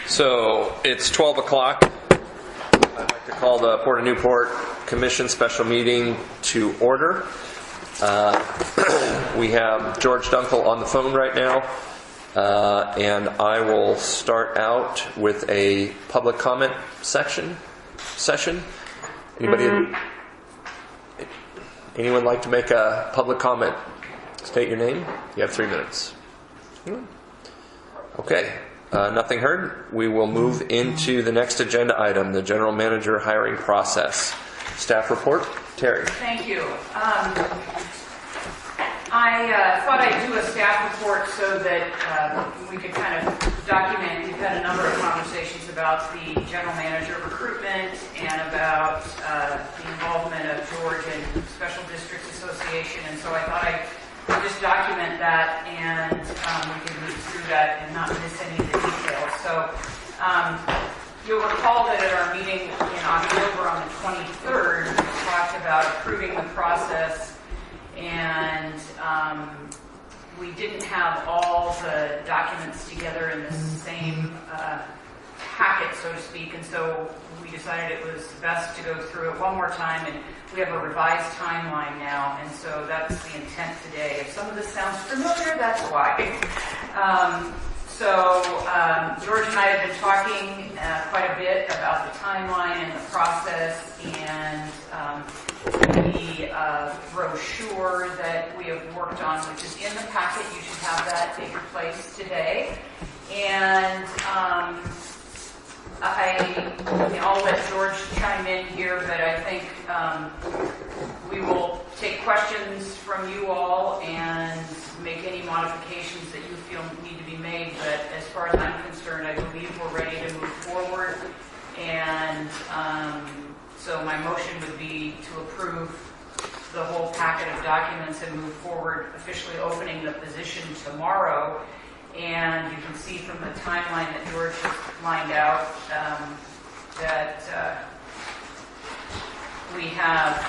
So it's 12 o'clock. I'd like to call the Port of Newport Commission special meeting to order. We have George Dunkel on the phone right now, and I will start out with a public comment session. Anyone like to make a public comment? State your name. You have 3 minutes. Okay. Nothing heard. We will move into the next agenda item, the general manager hiring process. Staff report. Terry. Thank you. I thought I'd do a staff report so that we could kind of document. We've had a number of conversations about the general manager recruitment and about the involvement of George in Special Districts Association, and so I thought I'd just document that, and we can move through that and not miss any of the details. So you'll recall that at our meeting in October on the 23rd, we talked about approving the process, and we didn't have all the documents together in the same packet, so to speak, and so we decided it was best to go through it one more time, and we have a revised timeline now, and so that's the intent today. If some of this sounds familiar, that's why. George and I have been talking quite a bit about the timeline and the process, and the brochure that we have worked on, which is in the packet. You should have that at your place today. And I'll let George chime in here, but I think we will take questions from you all and make any modifications that you feel need to be made. But as far as I'm concerned, I believe we're ready to move forward. And so my motion would be to approve the whole packet of documents and move forward, officially opening the position tomorrow. And you can see from the timeline that George has lined out that we have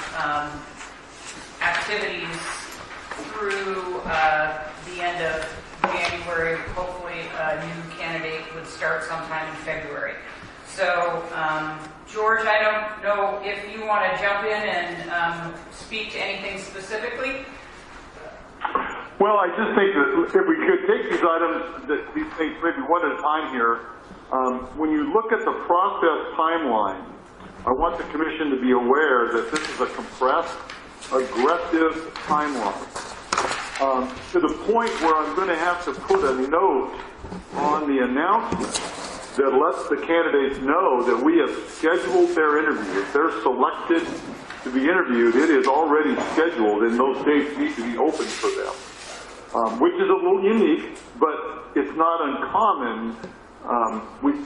activities through the end of January. Hopefully a new candidate would start sometime in February. So, George, I don't know if you want to jump in and speak to anything specifically. Well, I just think that if we could take these items, these things maybe one at a time here. When you look at the process timeline, I want the Commission to be aware that this is a compressed, aggressive timeline. To the point where I'm going to have to put a note on the announcement that lets the candidates know that we have scheduled their interview. If they're selected to be interviewed, it is already scheduled, and those dates need to be open for them. Which is a little unique, but it's not uncommon. We've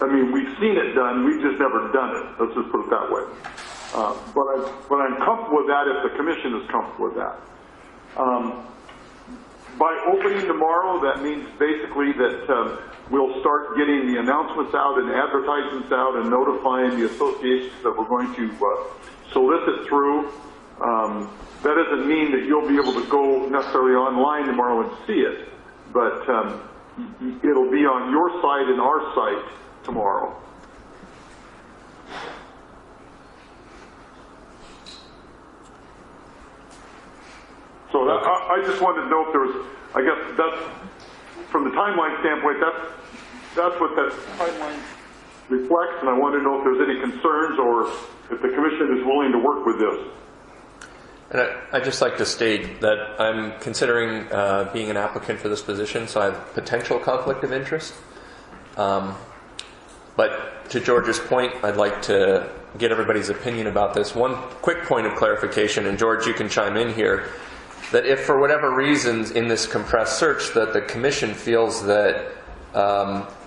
seen it done. We've just never done it. Let's just put it that way. But I'm comfortable with that if the Commission is comfortable with that. By opening tomorrow, that means basically that we'll start getting the announcements out and advertisements out and notifying the associations that we're going to solicit through. That doesn't mean that you'll be able to go necessarily online tomorrow and see it, but it'll be on your site and our site tomorrow. So I just wanted to know if there was, I guess that's, from the timeline standpoint, that's what that timeline reflects, and I wanted to know if there's any concerns or if the Commission is willing to work with this. And I'd just like to state that I'm considering being an applicant for this position, so I have potential conflict of interest. But to George's point, I'd like to get everybody's opinion about this. One quick point of clarification, and George, you can chime in here, that if for whatever reasons in this compressed search that the Commission feels that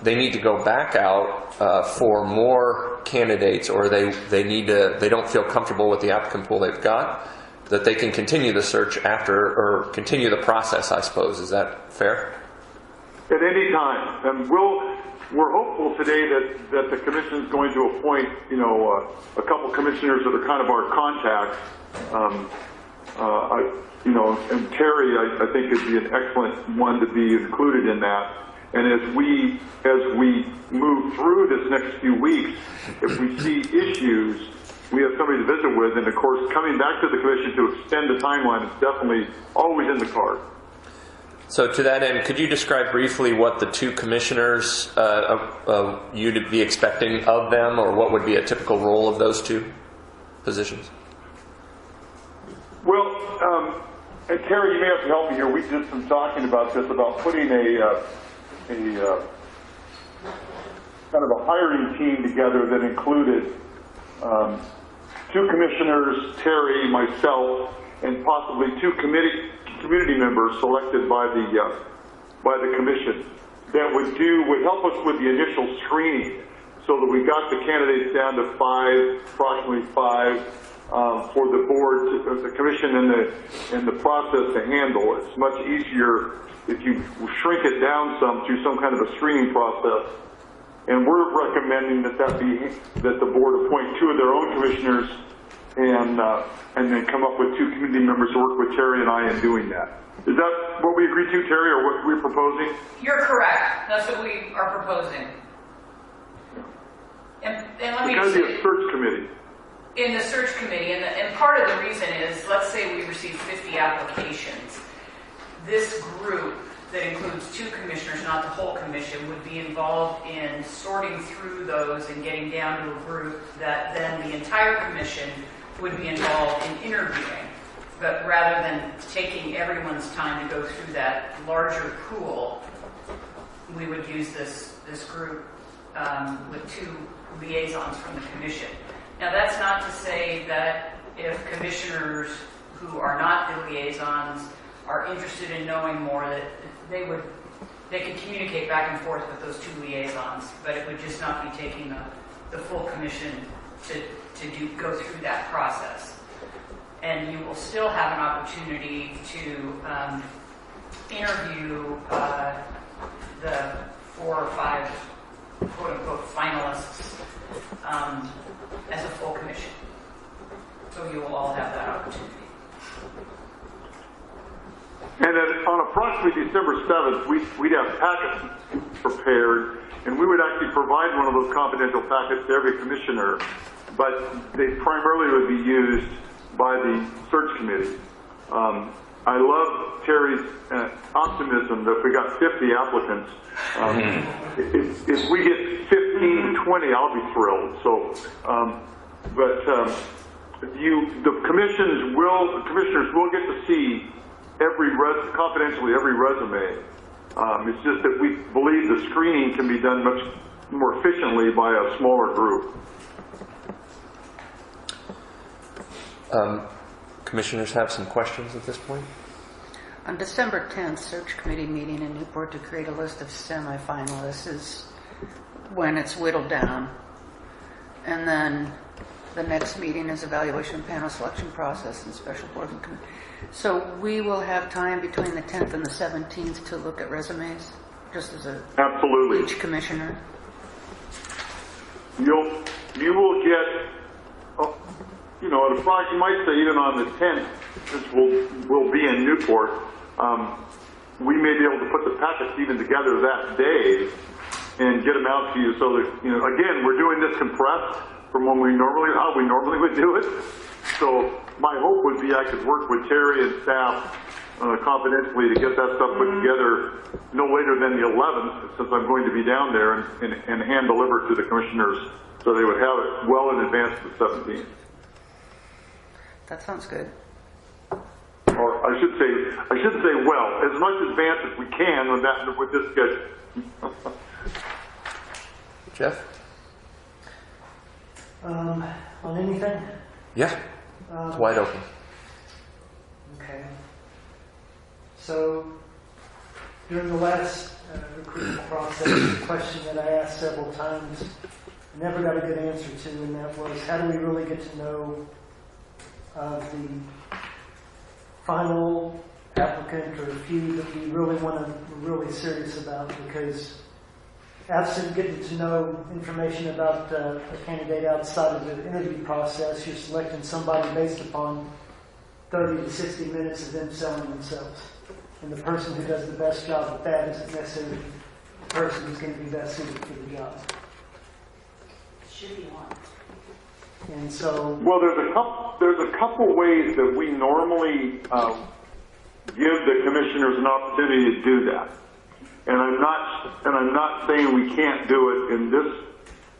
they need to go back out for more candidates, or they don't feel comfortable with the applicant pool they've got, that they can continue the search after, or continue the process, I suppose. Is that fair? At any time. And we're hopeful today that the Commission is going to appoint, a couple commissioners that are kind of our contacts. And Terry, I think, would be an excellent one to be included in that. And as we move through this next few weeks, if we see issues, we have somebody to visit with, and of course, coming back to the commission to extend the timeline is definitely always in the card. So to that end, could you describe briefly what the two commissioners you'd be expecting of them, or what would be a typical role of those two positions? Well, and Terry, you may have to help me here. We did some talking about this, about putting a kind of a hiring team together that included two commissioners, Terry, myself, and possibly two community members selected by the commission that would help us with the initial screening, so that we got the candidates down to approximately five, for the board, the commission, and the process to handle. It's much easier if you shrink it down some through some kind of a screening process. And we're recommending that the board appoint two of their own commissioners, and then come up with two community members to work with Terry and I in doing that. Is that what we agreed to, Terry, or what we're proposing? You're correct. That's what we are proposing. And let me It's just going to be a search committee. In the search committee, and part of the reason is, let's say we receive 50 applications. This group that includes two commissioners, not the whole commission, would be involved in sorting through those and getting down to a group that then the entire commission would be involved in interviewing. But rather than taking everyone's time to go through that larger pool, we would use this group with two liaisons from the commission. Now, that's not to say that if commissioners who are not the liaisons are interested in knowing more, that they could communicate back and forth with those two liaisons, but it would just not be taking the full commission to go through that process. And you will still have an opportunity to interview the 4 or 5 quote-unquote finalists as a full commission. So you will all have that opportunity. And then on approximately December 7th, we'd have packets prepared, and we would actually provide one of those confidential packets to every commissioner, but they primarily would be used by the search committee. I love Terry's optimism that if we got 50 applicants, if we get 15, 20, I'll be thrilled. So, the commissioners will get to see confidentially every resume. It's just that we believe the screening can be done much more efficiently by a smaller group. Commissioners have some questions at this point? On December 10th, search committee meeting in Newport to create a list of semifinalists is when it's whittled down. And then the next meeting is evaluation panel selection process and special board and committee. So we will have time between the 10th and the 17th to look at resumes, just as Absolutely. each commissioner. You will get, you might say even on the 10th, since we'll be in Newport, we may be able to put the packets even together that day and get them out to you so that, again, we're doing this compressed from how we normally would do it. So my hope would be I could work with Terry and staff confidentially to get that stuff put together no later than the 11th, since I'm going to be down there, and hand deliver it to the commissioners so they would have it well in advance of the 17th. That sounds good. Or I shouldn't say well, as much advance as we can with this schedule. Jeff? On anything? Yeah, it's wide open. Okay. So, during the last recruitment process, the question that I asked several times, I never got a good answer to, and that was, how do we really get to know the final applicant or a few that we really we're really serious about? Because absent getting to know information about a candidate outside of the interview process, you're selecting somebody based upon 30 to 60 minutes of them selling themselves. And the person who does the best job at that isn't necessarily person who's going to be best suited for the job. Should be one. And so, Well, there's a couple ways that we normally give the commissioners an opportunity to do that. And I'm not saying we can't do it in this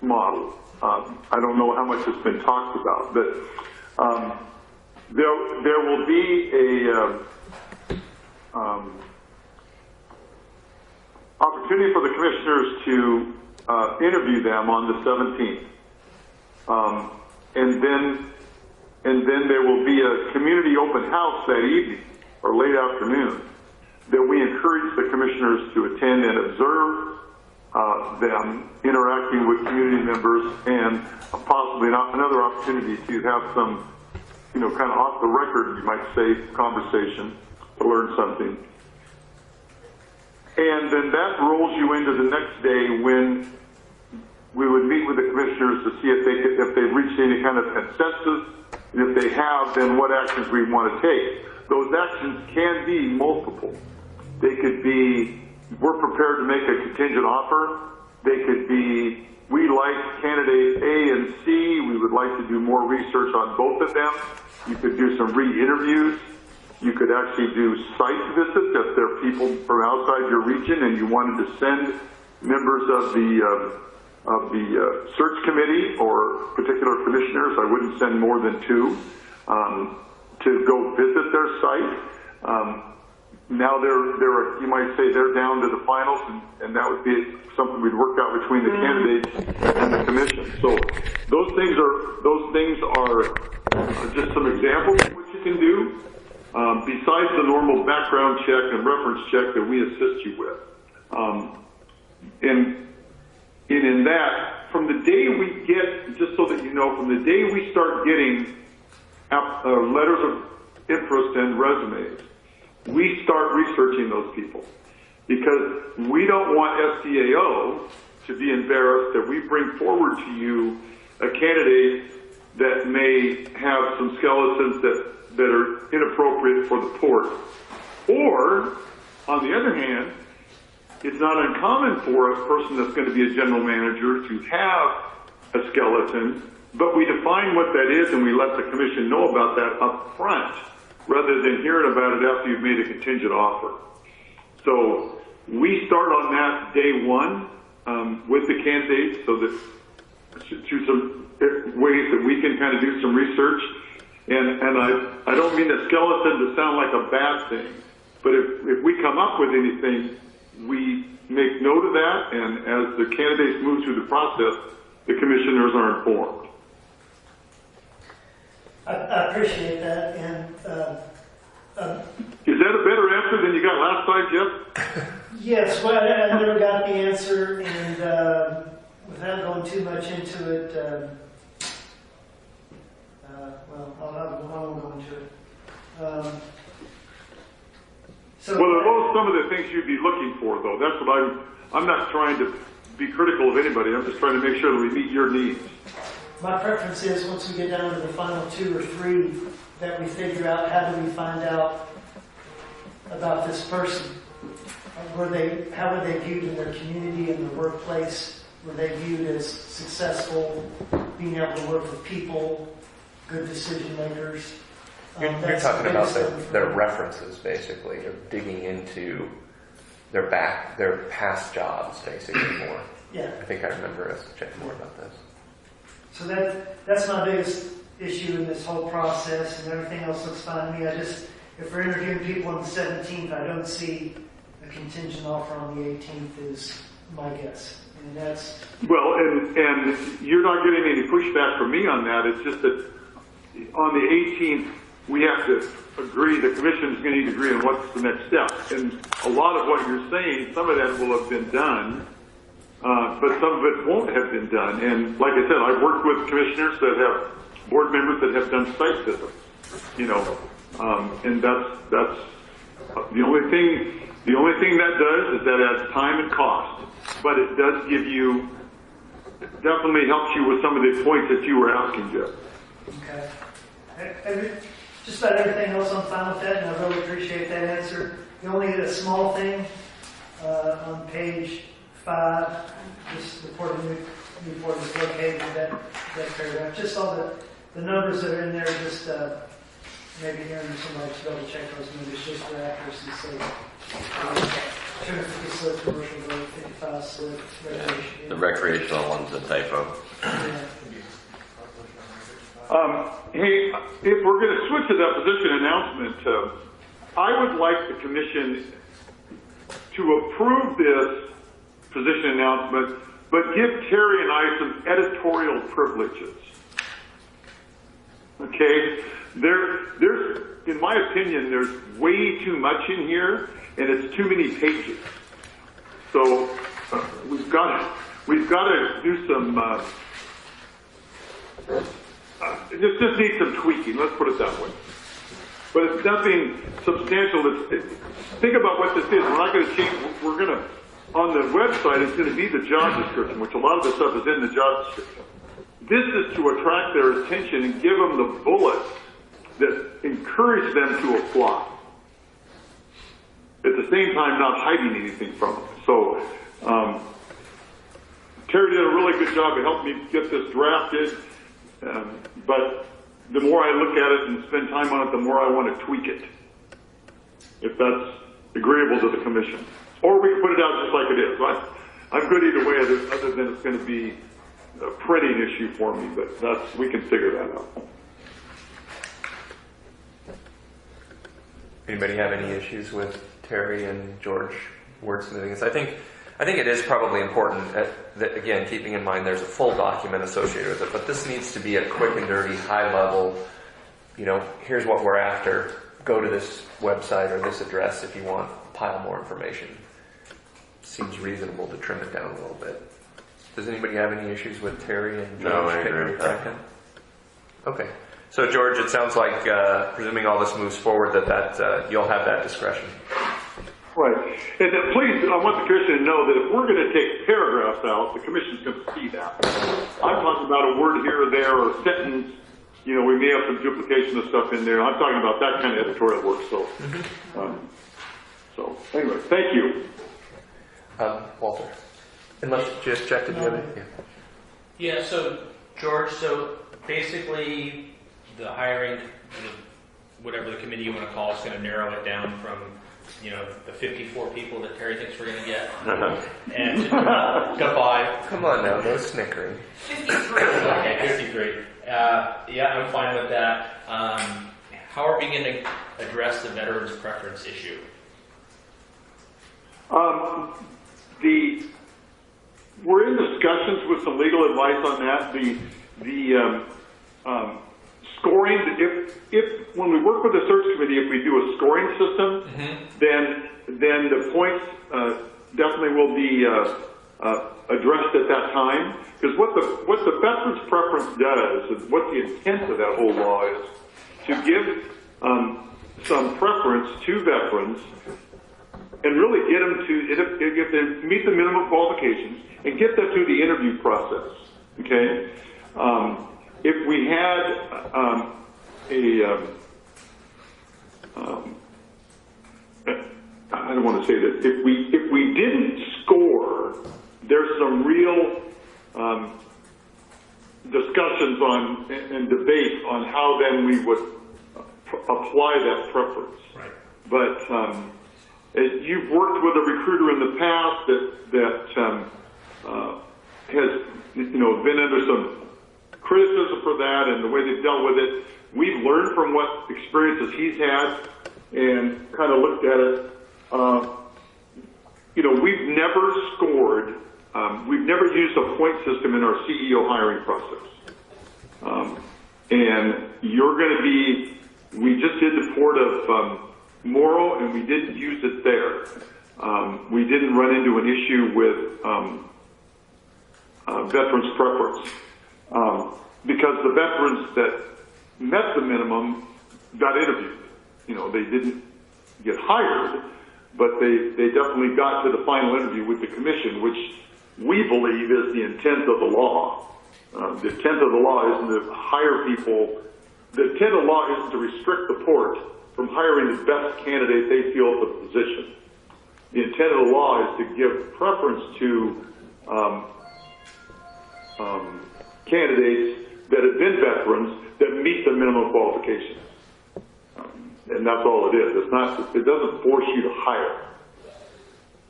model. I don't know how much has been talked about, but there will be a opportunity for the commissioners to interview them on the 17th. And then there will be a community open house that evening or late afternoon that we encourage the commissioners to attend and observe them interacting with community members, and possibly another opportunity to have some, kind of off the record, you might say, conversation to learn something. And then that rolls you into the next day when we would meet with the commissioners to see if they've reached any kind of consensus, and if they have, then what actions we want to take. Those actions can be multiple. They could be, we're prepared to make a contingent offer. They could be, we like candidate A and C. We would like to do more research on both of them. You could do some re-interviews. You could actually do site visits if there are people from outside your region and you wanted to send members of the search committee or particular commissioners. I wouldn't send more than 2 to go visit their site. Now you might say they're down to the finals, and that would be something we'd work out between the candidates and the commission. So those things are just some examples of what you can do, besides the normal background check and reference check that we assist you with. And in that, from the day we get, just so that you know, from the day we start getting letters of interest and resumes, we start researching those people, because we don't want SDAO to be embarrassed that we bring forward to you a candidate that may have some skeletons that are inappropriate for the port. Or, on the other hand, it's not uncommon for a person that's going to be a general manager to have a skeleton, but we define what that is and we let the commission know about that up front, rather than hearing about it after you've made a contingent offer. So we start on that day one with the candidates, so that through some ways that we can kind of do some research. And I don't mean the skeleton to sound like a bad thing, but if we come up with anything, we make note of that, and as the candidates move through the process, the commissioners are informed. I appreciate that, and is that a better answer than you got last time, Jeff? yes, well, I never got the answer, and without going too much into it, I won't go into it. Well, are those some of the things you'd be looking for, though? That's what I'm not trying to be critical of anybody. I'm just trying to make sure that we meet your needs. My preference is, once we get down to the final 2 or 3, that we figure out how do we find out about this person. How were they viewed in their community, in their workplace? Were they viewed as successful, being able to work with people, good decision makers? You're talking about their references, basically. You're digging into their past jobs, basically, more. Yeah. I think I remember us checking more about this. So that's my biggest issue in this whole process, and everything else looks fine to me. If we're interviewing people on the 17th, I don't see a contingent offer on the 18th is my guess. And that's... Well, and you're not getting any pushback from me on that. It's just that on the 18th, we have to agree, the commission's going to need to agree on what's the next step. And a lot of what you're saying, some of that will have been done, but some of it won't have been done. And like I said, I've worked with commissioners that have board members that have done site visits, and that's the only thing that does is that adds time and cost, but it does definitely helps you with some of the points that you were asking, Jeff. Okay. Just about everything else I'm fine with that, and I really appreciate that answer. The only small thing on page 5, just reporting Newport is located in that paragraph. Just all the numbers that are in there, just maybe hearing somebody to double check those numbers just for accuracy's sake. 250 slip commercial road, 55 slip recreation. The recreational one's a typo. Yeah. Hey, if we're going to switch to that position announcement, I would like the commission to approve this position announcement, but give Terry and I some editorial privileges. Okay? There's, in my opinion, there's way too much in here, and it's too many pages. So we've got to do some. Just need some tweaking. Let's put it that way. But it's nothing substantial. Think about what this is. We're not going to change. We're going to, on the website, it's going to be the job description, which a lot of the stuff is in the job description. This is to attract their attention and give them the bullets that encourage them to apply. At the same time, not hiding anything from them. So, Terry did a really good job of helping me get this drafted. But the more I look at it and spend time on it, the more I want to tweak it, if that's agreeable to the commission. Or we can put it out just like it is. I'm good either way, other than it's going to be a printing issue for me, but we can figure that out. Anybody have any issues with Terry and George wordsmithing this? I think it is probably important that, again, keeping in mind there's a full document associated with it, but this needs to be a quick and dirty, high level, here's what we're after. Go to this website or this address if you want a pile more information. Seems reasonable to trim it down a little bit. Does anybody have any issues with Terry and George? No, I agree with that. Okay. So, George, it sounds like, presuming all this moves forward, that you'll have that discretion. Right. And then please, I want the commission to know that if we're going to take paragraphs out, the commission's going to see that. I'm talking about a word here or there or a sentence. We may have some duplication of stuff in there. I'm talking about that kind of editorial work. So anyway, thank you. Walter. Unless just Jack, did you have anything? Yeah, so George, basically the hiring, whatever the committee you want to call, is going to narrow it down from the 54 people that Terry thinks we're going to get, and to 5. Come on now, no snickering. 53. Okay, 53. Yeah, I'm fine with that. How are we going to address the veterans preference issue? We're in discussions with some legal advice on that. The scoring, if when we work with the search committee, if we do a scoring system, then the points definitely will be addressed at that time. Because what the veterans preference does, and what the intent of that whole law is, to give some preference to veterans and really get them to, if they meet the minimum qualifications, and get them through the interview process. Okay. If we had I don't want to say that. If we didn't score, there's some real discussions on and debate on how then we would apply that preference. Right. But you've worked with a recruiter in the past that has been under some criticism for that and the way they've dealt with it. We've learned from what experiences he's had and kind of looked at it. We've never scored, we've never used a point system in our CEO hiring process. And you're going to be, we just did the port of Morrow and we didn't use it there. We didn't run into an issue with veterans preference. Because the veterans that met the minimum got interviewed. They didn't get hired, but they definitely got to the final interview with the commission, which we believe is the intent of the law. The intent of the law isn't to hire people. The intent of the law isn't to restrict the port from hiring the best candidate they feel for the position. the intent of the law is to give preference to candidates that have been veterans that meet the minimum qualifications. And that's all it is. It's not, it doesn't force you to hire.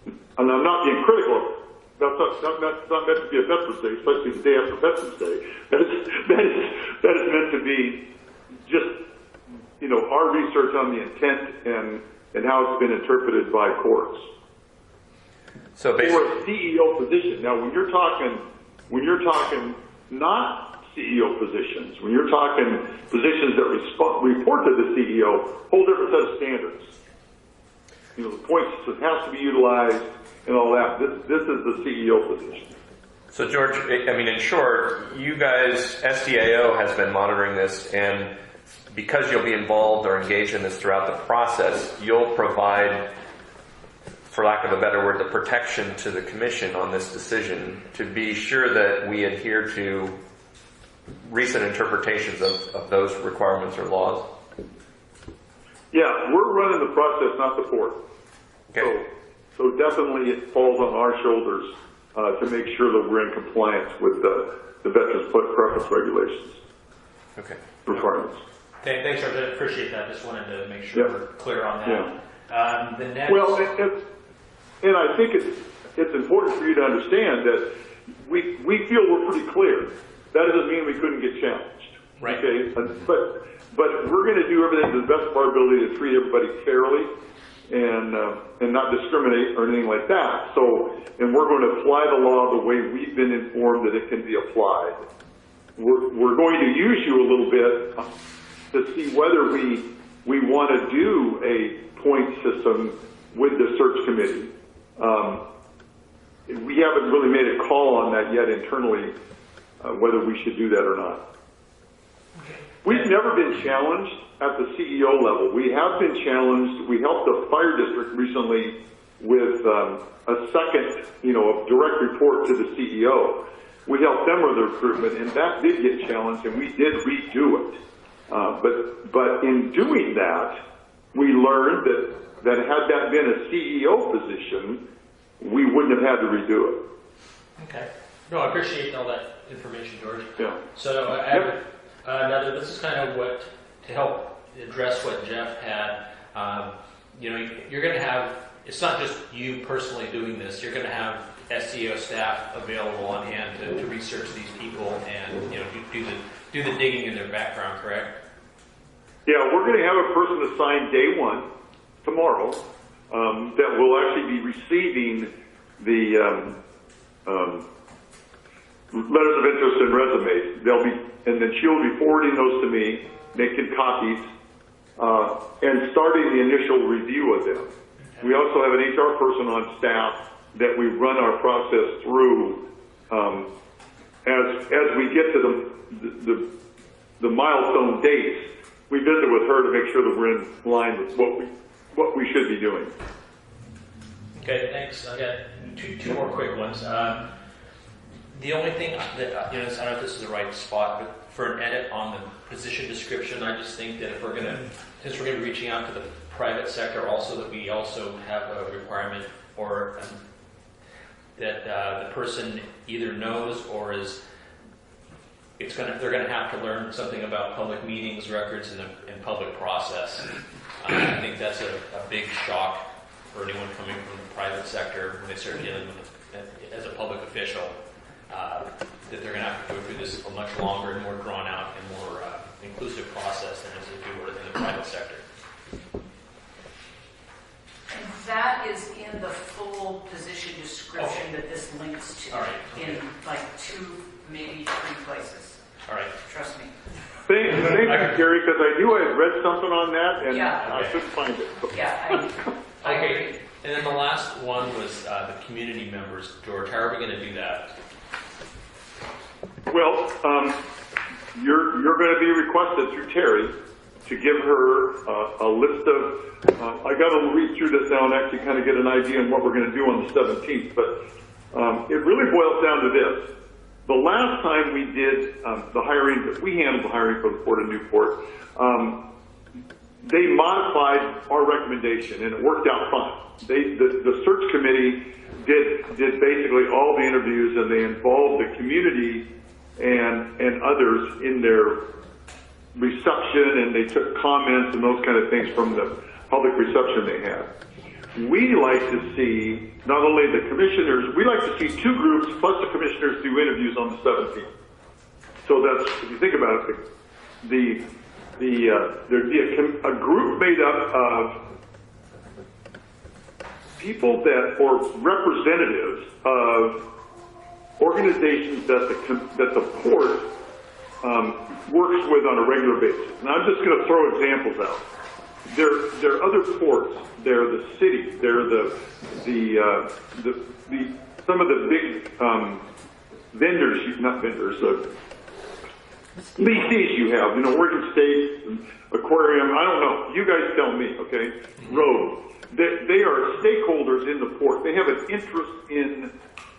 And I'm not being critical. That's not meant to be a Veterans Day, especially the day after Veterans Day. That is meant to be just, you know, our research on the intent and how it's been interpreted by courts. So For basically, a CEO position. Now, when you're talking not CEO positions, when you're talking positions that report to the CEO, whole different set of standards. You know, the point system has to be utilized and all that. This is the CEO position. so George, I mean, in short, you guys, SDAO has been monitoring this, and because you'll be involved or engaged in this throughout the process, you'll provide, for lack of a better word, the protection to the commission on this decision to be sure that we adhere to recent interpretations of those requirements or laws. Yeah, we're running the process, not the court. Okay. So definitely it falls on our shoulders to make sure that we're in compliance with the Veterans Preference Regulations Okay. requirements. Thanks, George. I appreciate that. Just wanted to make sure Yeah. we're clear on that. Yeah. The next. Well, and I think it's important for you to understand that we feel we're pretty clear. That doesn't mean we couldn't get challenged. Right. Okay. But we're going to do everything to the best of our ability to treat everybody fairly and not discriminate or anything like that. So, and we're going to apply the law the way we've been informed that it can be applied. We're going to use you a little bit to see whether we want to do a point system with the search committee. We haven't really made a call on that yet internally, whether we should do that or not. We've never been challenged at the CEO level. We have been challenged. We helped a fire district recently with a second, a direct report to the CEO. We helped them with the recruitment, and that did get challenged, and we did redo it. But in doing that, we learned that had that been a CEO position, we wouldn't have had to redo it. Okay. No, I appreciate all that information, George. Yeah. So I have another. This is kind of what to help address what Jeff had. You're going to have. It's not just you personally doing this. You're going to have SEO staff available on hand to research these people and do the digging in their background. Correct? Yeah, we're going to have a person assigned day one tomorrow that will actually be receiving the letters of interest and resumes. And then she'll be forwarding those to me, making copies, and starting the initial review of them. We also have an HR person on staff that we run our process through as we get to the milestone dates. We visit with her to make sure that we're in line with what we should be doing. Okay, thanks. I got two more quick ones. The only thing that, I don't know if this is the right spot, but for an edit on the position description, I just think that since we're going to be reaching out to the private sector also, that we also have a requirement or that the person either knows or they're going to have to learn something about public meetings, records, and public process. I think that's a big shock for anyone coming from the private sector when they start dealing with it as a public official, that they're going to have to go through this a much longer and more drawn out and more inclusive process than as if you were in the private sector. And that is in the full position description that this links to. All right. In like 2, maybe 3 places. All right. Trust me. Thank you, Gary, because I knew I had read something on that, and Yeah. I couldn't find it. Yeah, I agree. Okay. And then the last one was the community members. George, how are we going to do that? Well, you're going to be requested through Terry to give her a list of, I got to read through this now and actually kind of get an idea on what we're going to do on the 17th, but it really boils down to this. The last time we did the hiring, we handled the hiring for the Port of Newport, they modified our recommendation, and it worked out fine. The search committee did basically all the interviews, and they involved the community and others in their reception, and they took comments and those kind of things from the public reception they had. We like to see not only the commissioners, we like to see two groups plus the commissioners do interviews on the 17th. So that's, if you think about it, there'd be a group made up of people that, or representatives of organizations that the port works with on a regular basis. And I'm just going to throw examples out. There are other ports. They're the city. They're some of the big vendors, not vendors, leases you have. Oregon State, Aquarium. I don't know. You guys tell me. Okay. Road. They are stakeholders in the port. They have an interest in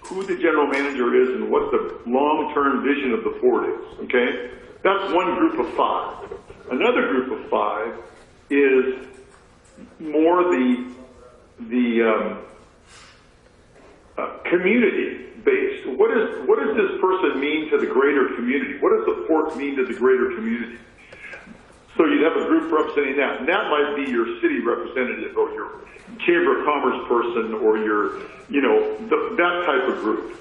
who the general manager is and what the long-term vision of the port is. Okay. That's one group of five. Another group of five is more the community-based. What does this person mean to the greater community? What does the port mean to the greater community? So you'd have a group representing that, and that might be your city representative or your Chamber of Commerce person or your, that type of group.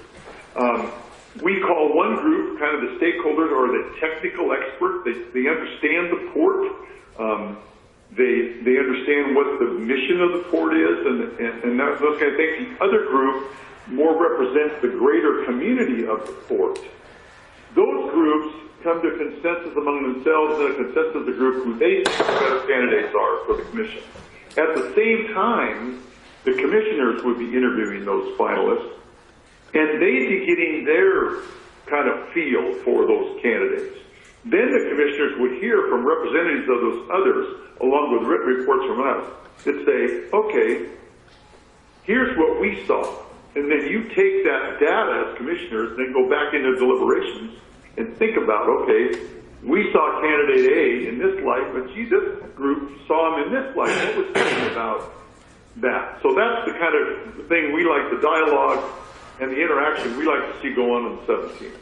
We call one group kind of the stakeholders or the technical expert. They understand the port. They understand what the mission of the port is and those kind of things. The other group more represents the greater community of the port. Those groups come to consensus among themselves and a consensus of the group who they think the better candidates are for the commission. At the same time, the commissioners would be interviewing those finalists, and they'd be getting their kind of feel for those candidates. Then the commissioners would hear from representatives of those others, along with written reports from us, that say, okay, here's what we saw. And then you take that data as commissioners, then go back into deliberations and think about, okay, we saw candidate A in this light, but gee, this group saw him in this light. What was thinking about that? So that's the kind of thing we like, the dialogue and the interaction we like to see go on the 17th.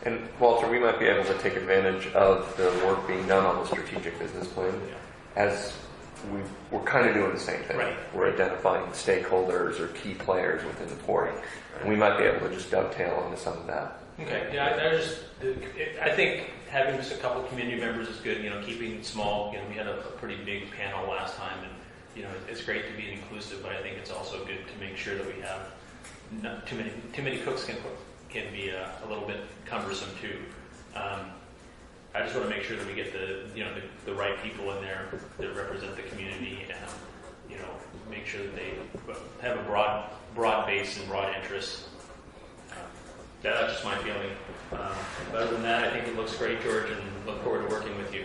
And Walter, we might be able to take advantage of the work being done on the strategic business plan, as we're kind of doing the same thing. Right. We're identifying stakeholders or key players within the port, and we might be able to just dovetail into some of that. Okay, yeah, I think having just a couple of community members is good, keeping it small. We had a pretty big panel last time, and, it's great to be inclusive, but I think it's also good to make sure that we have not too many cooks can be a little bit cumbersome too. I just want to make sure that we get the right people in there that represent the community and, make sure that they have a broad base and broad interests. That's just my feeling. But other than that, I think it looks great, George, and look forward to working with you.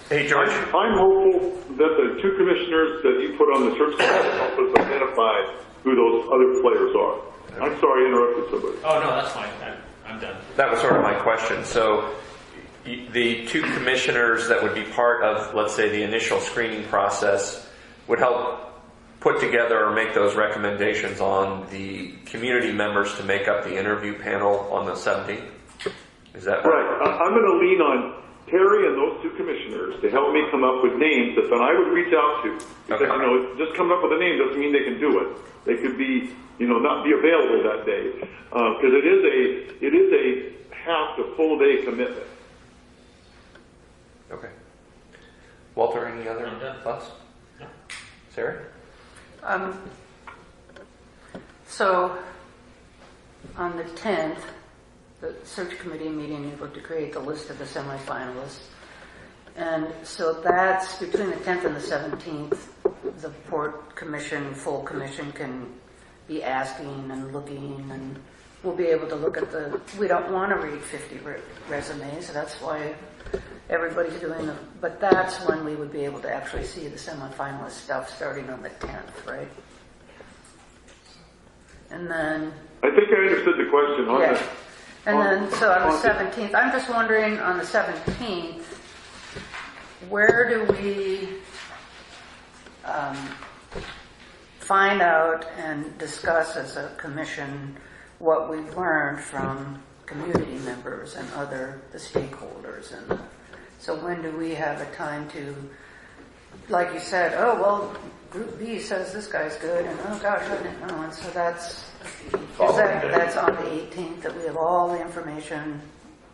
Hey George. I'm hopeful that the two commissioners that you put on the search committee help us identify who those other players are. I'm sorry I interrupted somebody. Oh, no, that's fine. I'm done. That was sort of my question. So the two commissioners that would be part of, let's say, the initial screening process would help put together or make those recommendations on the community members to make up the interview panel on the 17th? Is that right? I'm going to lean on Terry and those two commissioners to help me come up with names that then I would reach out to. Because, just coming up with a name doesn't mean they can do it. They could be, not be available that day. Because it is a half to full day commitment. Okay. Walter, any other thoughts? No. Sarah? So on the 10th, the search committee meeting, you were to create the list of the semifinalists. And so that's between the 10th and the 17th, the Port Commission, full commission can be asking and looking, and we'll be able to look at we don't want to read 50 resumes, that's why everybody's doing but that's when we would be able to actually see the semifinalist stuff starting on the 10th, right? And then... I think I understood the question. Yeah. And then, so on the 17th, I'm just wondering, on the 17th, where do we find out and discuss as a commission what we've learned from community members and the stakeholders? And so when do we have a time to, like you said, oh, well, Group B says this guy's good, and oh gosh, I didn't know. And so that's on the 18th that we have all the information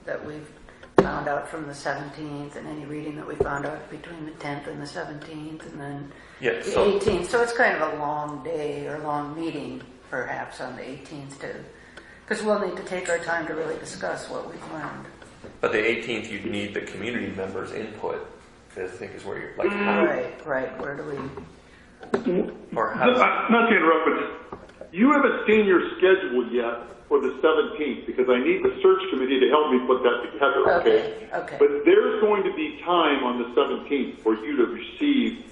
that we've found out from the 17th, and any reading that we found out between the 10th and the 17th, and then the 18th. So it's kind of a long day or long meeting, perhaps, on the 18th, because we'll need to take our time to really discuss what we've learned. But the 18th, you'd need the community members' input, I think is where you're like, Right. Where do we? or how Not to interrupt, but you haven't seen your schedule yet for the 17th, because I need the search committee to help me put that together, okay? Okay. But there's going to be time on the 17th for you to receive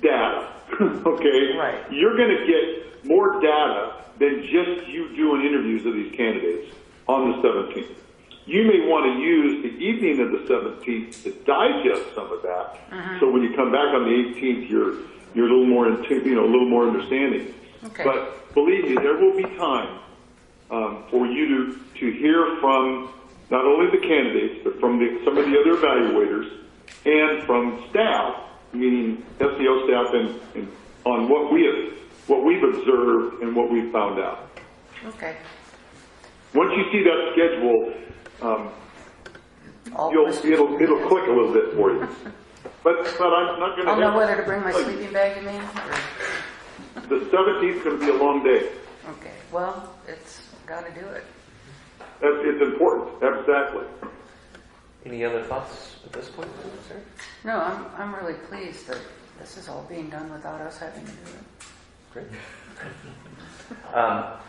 data, okay? Right. You're going to get more data than just you doing interviews of these candidates on the 17th. You may want to use the evening of the 17th to digest some of that. So when you come back on the 18th, you're a little more a little more understanding. Okay. But believe me, there will be time for you to hear from not only the candidates, but from some of the other evaluators and from staff, meaning SEO staff, and on what we've observed and what we've found out. Okay. Once you see that schedule, it'll click a little bit for you. But I'm not going to. I'll know whether to bring my sleeping bag, you mean? The 17th is going to be a long day. Okay. Well, it's got to do it. It's important. Exactly. any other thoughts at this point, sir? No, I'm really pleased that this is all being done without us having to do it. Great.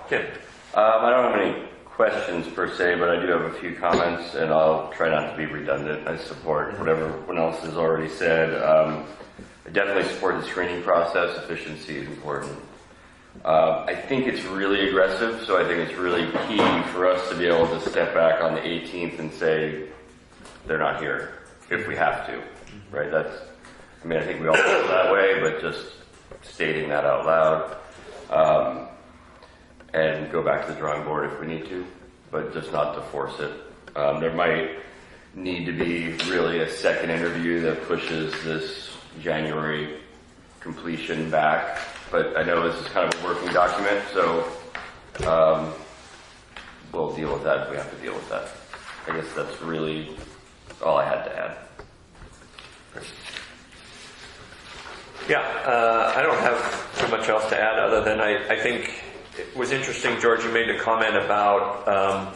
Tim? I don't have any questions per se, but I do have a few comments, and I'll try not to be redundant. I support whatever everyone else has already said. I definitely support the screening process. Efficiency is important. I think it's really aggressive, so I think it's really key for us to be able to step back on the 18th and say they're not here if we have to, right? I think we all feel that way, but just stating that out loud. And go back to the drawing board if we need to, but just not to force it. There might need to be really a second interview that pushes this January completion back, but I know this is kind of a working document, so we'll deal with that if we have to deal with that. I guess that's really all I had to add. Yeah, I don't have too much else to add other than I think it was interesting, George, you made a comment about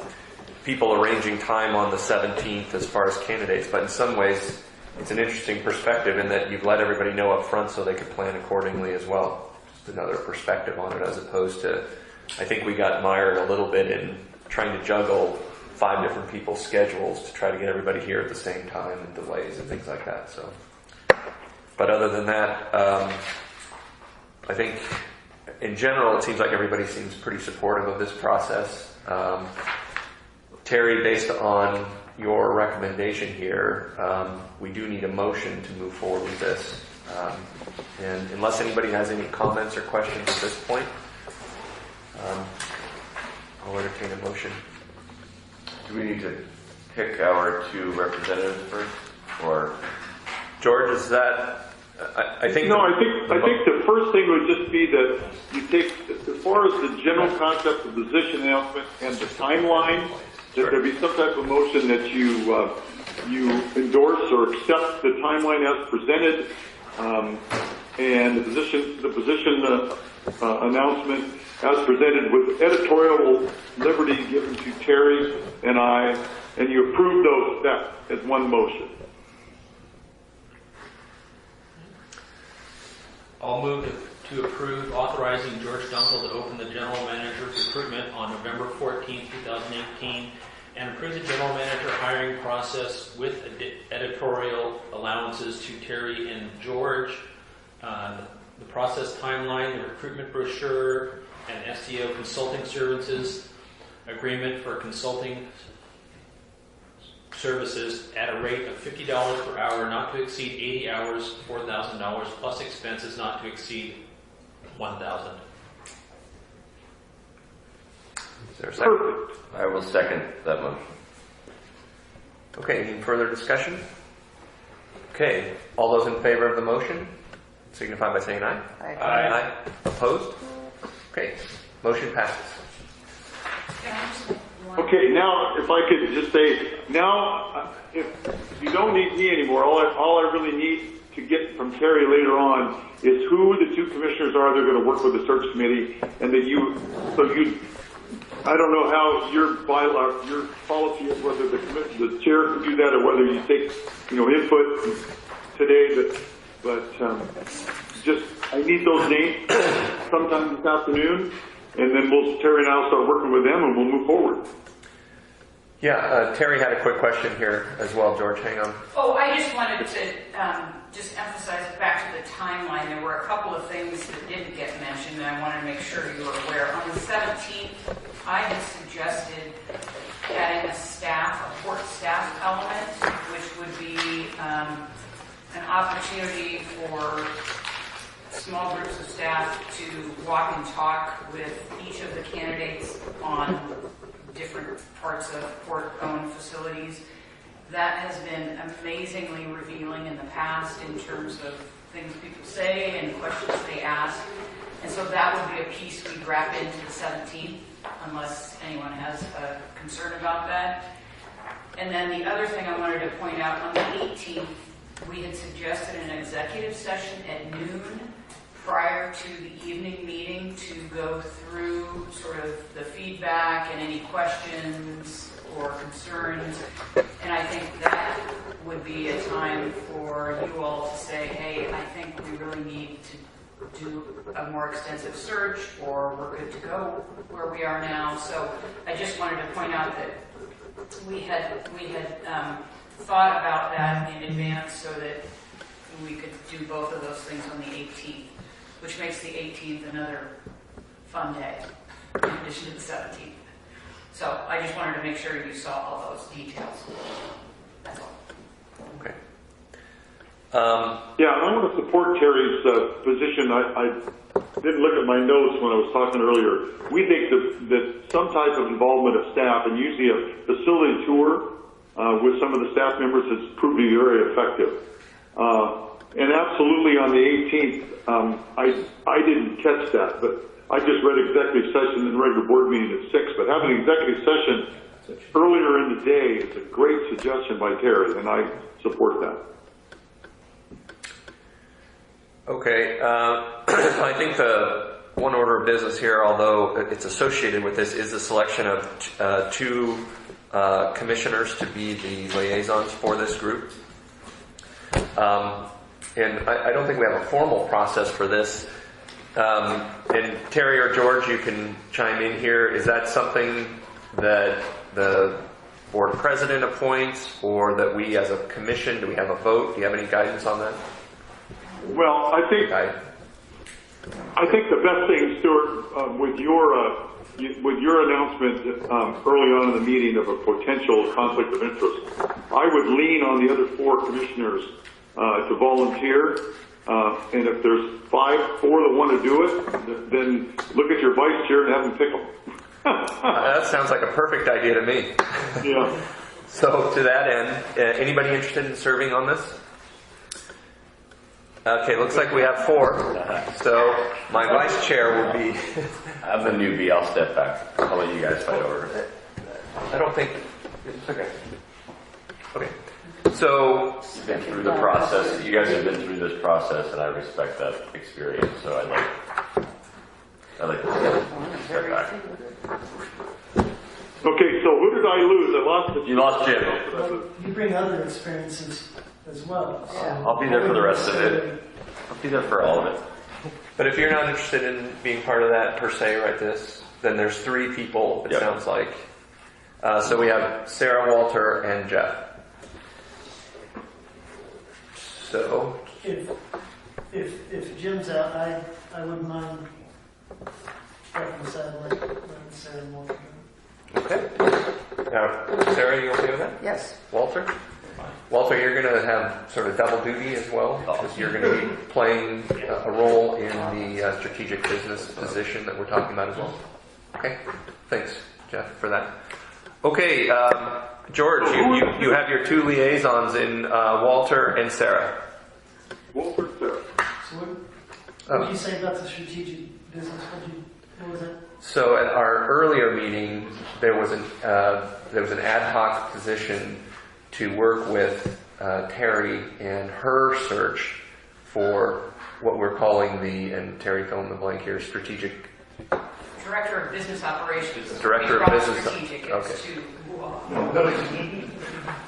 people arranging time on the 17th as far as candidates, but in some ways it's an interesting perspective in that you've let everybody know up front so they could plan accordingly as well. Just another perspective on it as opposed to, I think we got mired a little bit in trying to juggle 5 different people's schedules to try to get everybody here at the same time and delays and things like that. So, but other than that, I think in general, it seems like everybody seems pretty supportive of this process. Terry, based on your recommendation here, we do need a motion to move forward with this. And unless anybody has any comments or questions at this point, I'll entertain a motion. Do we need to pick our 2 representatives first, or? George, is that? I think. No, I think the first thing would just be that you take, as far as the general concept of the position announcement and the timeline, that there be some type of motion that you endorse or accept the timeline as presented, and the position announcement as presented with editorial liberty given to Terry and I, and you approve that as one motion. I'll move to approve authorizing George Dunkel to open the general manager recruitment on November 14th, 2018, and approve the general manager hiring process with editorial allowances to Terry and George. The process timeline, the recruitment brochure, and SEO consulting services agreement for consulting services at a rate of $50 per hour, not to exceed 80 hours, $4,000, plus expenses not to exceed $1,000. Is there a second? Perfect. I will second that motion. Okay, any further discussion? Okay, all those in favor of the motion signify by saying aye. Aye. Aye. Opposed? Okay, motion passes. Can I just one- Okay, now, if I could just say, now, if you don't need me anymore, all I really need to get from Terry later on is who the two commissioners are that are going to work with the search committee, and that I don't know how your policy is, whether the chair can do that or whether you take, input today, but just, I need those names sometime this afternoon, and then Terry and I'll start working with them and we'll move forward. Yeah, Terry had a quick question here as well. George, hang on. Oh, I just wanted to just emphasize back to the timeline. There were a couple of things that didn't get mentioned, and I wanted to make sure you were aware. On the 17th, I had suggested adding a port staff element, which would be an opportunity for small groups of staff to walk and talk with each of the candidates on different parts of port-owned facilities. That has been amazingly revealing in the past in terms of things people say and questions they ask. And so that would be a piece we'd wrap into the 17th, unless anyone has a concern about that. And then the other thing I wanted to point out, on the 18th, we had suggested an executive session at noon prior to the evening meeting to go through sort of the feedback and any questions or concerns. And I think that would be a time for you all to say, hey, I think we really need to do a more extensive search, or we're good to go where we are now. So I just wanted to point out that we had thought about that in advance so that we could do both of those things on the 18th, which makes the 18th another fun day in addition to the 17th. So I just wanted to make sure you saw all those details. That's all. Okay. Yeah, I want to support Terry's position. I didn't look at my notes when I was talking earlier. We think that some type of involvement of staff, and usually a facility tour with some of the staff members, has proved to be very effective. And absolutely on the 18th, I didn't catch that, but I just read executive session and regular board meeting at 6. But having executive session earlier in the day is a great suggestion by Terry, and I support that. Okay, I think the one order of business here, although it's associated with this, is the selection of two commissioners to be the liaisons for this group. And I don't think we have a formal process for this. And Terry or George, you can chime in here. Is that something that the board president appoints, or that we as a commission, do we have a vote? Do you have any guidance on that? Well, I think the best thing, Stuart, with your announcement early on in the meeting of a potential conflict of interest, I would lean on the other 4 commissioners to volunteer. And if there's 4 that want to do it, then look at your vice chair and have them pick them. That sounds like a perfect idea to me. Yeah. So to that end, anybody interested in serving on this? Okay, looks like we have 4. So my vice chair will be... I'm the newbie. I'll step back. I'll let you guys fight over it. I don't think... It's okay. Okay. So... You've been through the process. You guys have been through this process, and I respect that experience. So I'd like to step back. Okay, so who did I lose? I lost it. You lost Jim. Well, you bring other experiences as well. So I'll be there for the rest of it. I'll be there for all of it. But if you're not interested in being part of that per se, right, then there's 3 people, it sounds like. So we have Sarah, Walter, and Jeff. So... If Jim's out, I wouldn't mind reconciling Sarah Walter. Okay. Sarah, you okay with that? Yes. Walter? Walter, you're going to have sort of double duty as well, because you're going to be playing a role in the strategic business position that we're talking about as well. Okay, thanks, Jeff, for that. Okay, George, you have your two liaisons in Walter and Sarah. Walter, Sarah. So what did you say about the strategic business? What was it? So at our earlier meeting, there was an ad hoc position to work with Terry and her search for what we're calling and Terry fill in the blank here, strategic. Director of Business Operations. Director of We brought Business- Strategic. okay. It's too.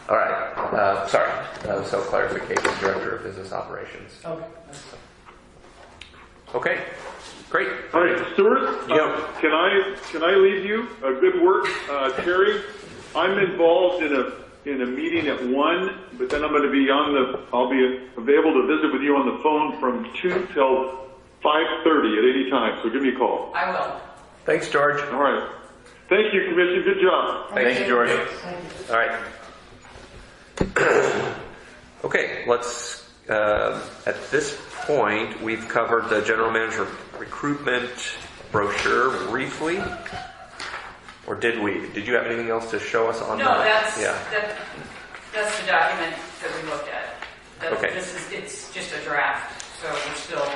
All right, sorry. So clarification, Director of Business Operations. Okay. Okay, great. All right, Stuart. Yep. Can I leave you? Good work, Terry. I'm involved in a meeting at 1, but then I'll be available to visit with you on the phone from 2 till 5:30 at any time. So give me a call. I will. Thanks, George. All right. Thank you, Commission. Good job. Thank you, George. Thank you. All right. Okay, let's, at this point, we've covered the general manager recruitment brochure briefly. Or did we? Did you have anything else to show us on No, that? that's the document that we looked at. Okay. It's just a draft, so we're still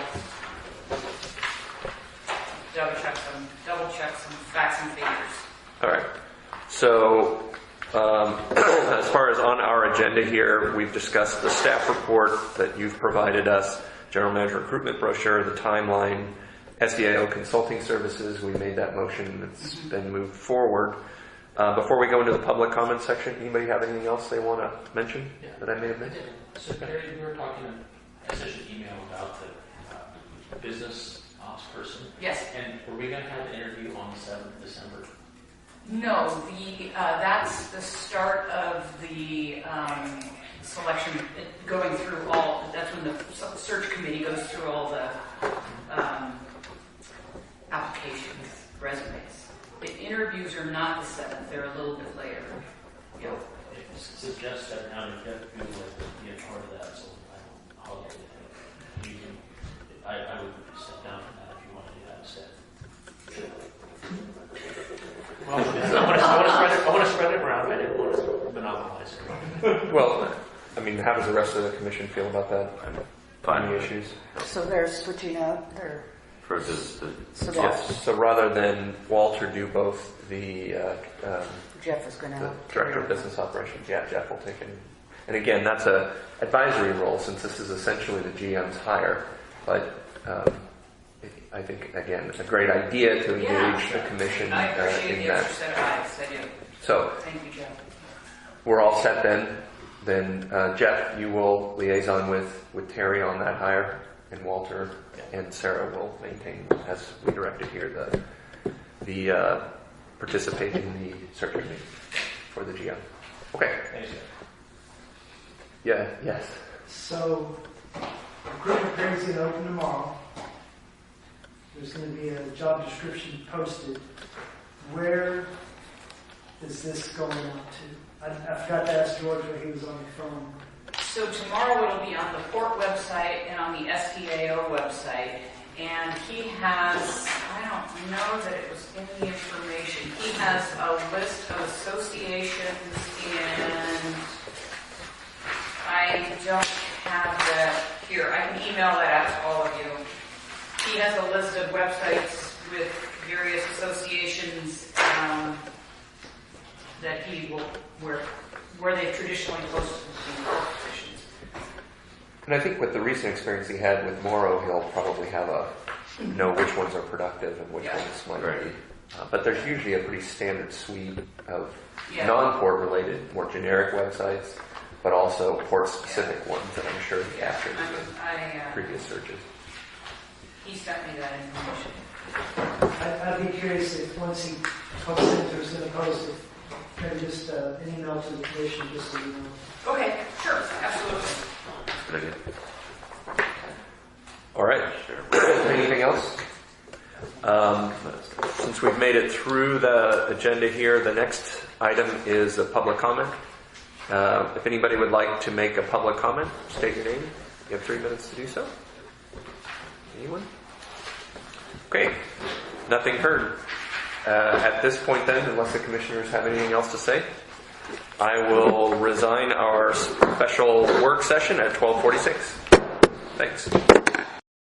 double check some facts and figures. All right. So, as far as on our agenda here, we've discussed the staff report that you've provided us, general manager recruitment brochure, the timeline, SEIO consulting services. We made that motion. It's been moved forward. Before we go into the public comment section, anybody have anything else they want to mention that I may have missed? So Terry, we were talking, I sent you an email about the business ops person. Yes. And were we going to have an interview on the 7th of December? No, that's the start of the selection, going through that's when the search committee goes through all the applications, resumes. The interviews are not the 7th, they're a little bit later. Yep. It suggests that now you've got to be a part of that, so I don't holiday thing. I would step down from that if you want to do that instead. Well, I want to spread it around. I didn't want to monopolize it. Well, I mean, how does the rest of the commission feel about that? Any issues? So they're switching out their. For this, So Yes. So rather than Walter do both the Jeff is going to help. Director of Business Operations, Jeff will take it. And again, that's a advisory role since this is essentially the GM's hire. But I think, again, a great idea to engage the commission I appreciate in the that. extra set of eyes, I do. So Thank you, Jeff. we're all set then. Then Jeff, you will liaison with Terry on that hire, and Walter and Sarah will maintain, as we directed here, the participate in the search committee for the GM. Okay. Thanks, Jeff. Yeah. Yes. So, recruitment period is going to open tomorrow. There's going to be a job description posted. Where is this going out to? I forgot to ask George when he was on the phone. So tomorrow it'll be on the port website and on the SDAO website. And he has, I don't know that it was in the information, he has a list of associations and I don't have that here. I can email that out to all of you. He has a list of websites with various associations that he will, where they've traditionally posted positions. And I think with the recent experience he had with Morrow, he'll probably have know which ones are productive and which ones might be. But there's usually a pretty standard suite of non-port related, more generic websites, but also port-specific ones that I'm sure he captured in previous searches. He sent me that information. I'd be curious if once he posts it, there's going to post it, maybe just an email to the commission, just so you know. Okay, sure, absolutely. good idea. All right. Anything else? Since we've made it through the agenda here, the next item is a public comment. If anybody would like to make a public comment, state your name. You have 3 minutes to do so. Anyone? Okay. Nothing heard. At this point then, unless the commissioners have anything else to say, I will resign our special work session at 12:46. Thanks.